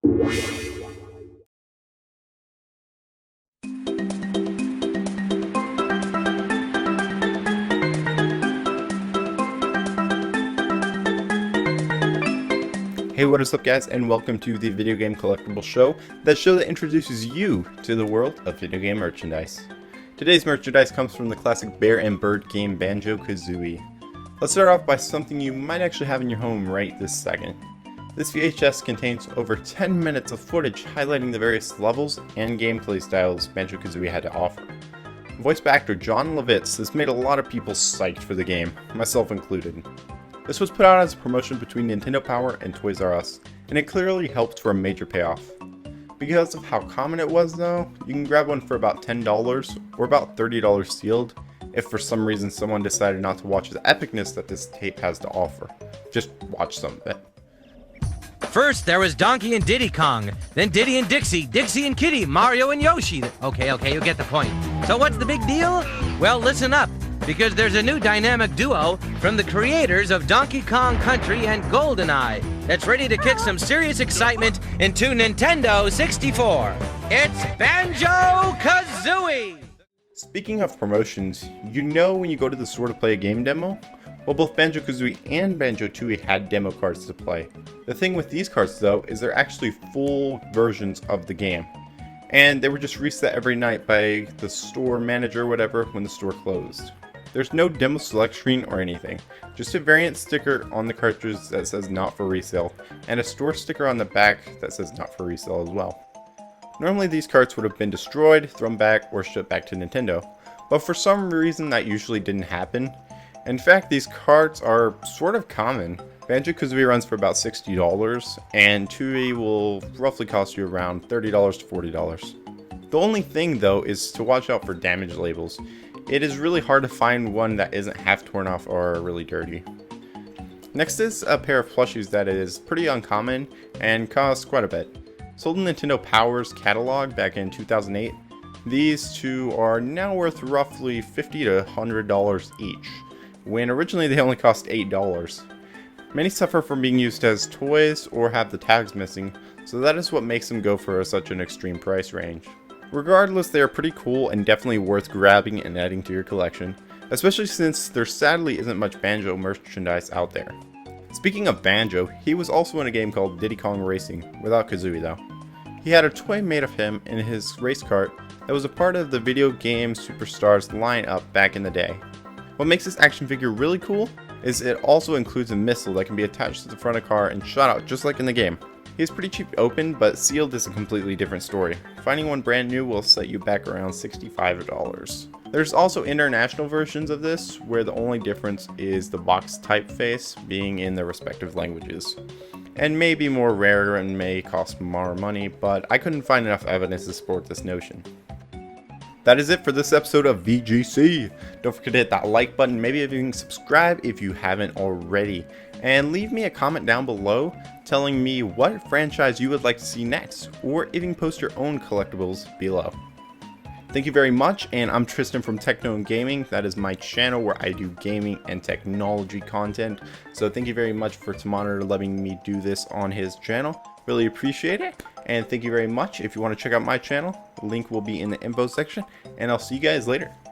Hey, what is up guys, and welcome to the Video Game Collectible Show, that show that introduces you to the world of video game merchandise. Today's merchandise comes from the classic bear and bird game Banjo Kazooie. Let's start off by something you might actually have in your home right this second. This VHS contains over 10 minutes of footage highlighting the various levels and gameplay styles Banjo Kazooie had to offer. Voice by actor John Lovitz has made a lot of people psyched for the game, myself included. This was put out as a promotion between Nintendo Power and Toys R Us, and it clearly helped for a major payoff. Because of how common it was though, you can grab one for about $10 or about $30 sealed, if for some reason someone decided not to watch the epicness that this tape has to offer. Just watch some of it. First, there was Donkey and Diddy Kong, then Diddy and Dixie, Dixie and Kitty, Mario and Yoshi. Okay, you get the point. So what's the big deal? Well, listen up, because there's a new dynamic duo from the creators of Donkey Kong Country and GoldenEye that's ready to kick some serious excitement into Nintendo 64. It's Banjo Kazooie! Speaking of promotions, you know when you go to the store to play a game demo? Well, both Banjo Kazooie and Banjo Tooie had demo cards to play. The thing with these cards though is they're actually full versions of the game, and they were just reset every night by the store manager or whatever when the store closed. There's no demo select screen or anything, just a variant sticker on the cartridge that says not for resale, and a store sticker on the back that says not for resale as well. Normally these cards would have been destroyed, thrown back, or shipped back to Nintendo, but for some reason that usually didn't happen. In fact, these cards are sort of common. Banjo Kazooie runs for about $60, and Tooie will roughly cost you around $30 to $40. The only thing though is to watch out for damage labels. It is really hard to find one that isn't half torn off or really dirty. Next is a pair of plushies that is pretty uncommon and costs quite a bit. Sold in Nintendo Power's catalog back in 2008, these two are now worth roughly $50 to $100 each, when originally they only cost $8. Many suffer from being used as toys or have the tags missing, so that is what makes them go for such an extreme price range. Regardless, they are pretty cool and definitely worth grabbing and adding to your collection, especially since there sadly isn't much Banjo merchandise out there. Speaking of Banjo, he was also in a game called Diddy Kong Racing, without Kazooie though. He had a toy made of him in his race cart that was a part of the Video Game Superstars lineup back in the day. What makes this action figure really cool is it also includes a missile that can be attached to the front of the car and shot out just like in the game. He is pretty cheap to open, but sealed is a completely different story. Finding one brand new will set you back around $65. There's also international versions of this, where the only difference is the box typeface being in their respective languages. And may be more rare and may cost more money, but I couldn't find enough evidence to support this notion. That is it for this episode of VGC. Don't forget to hit that like button, maybe even subscribe if you haven't already. And leave me a comment down below telling me what franchise you would like to see next, or even post your own collectibles below. Thank you very much, and I'm Tristan from Techno and Gaming. That is my channel where I do gaming and technology content. So thank you very much for Monitor letting me do this on his channel. Really appreciate it. And thank you very much. If you want to check out my channel, the link will be in the info section, and I'll see you guys later.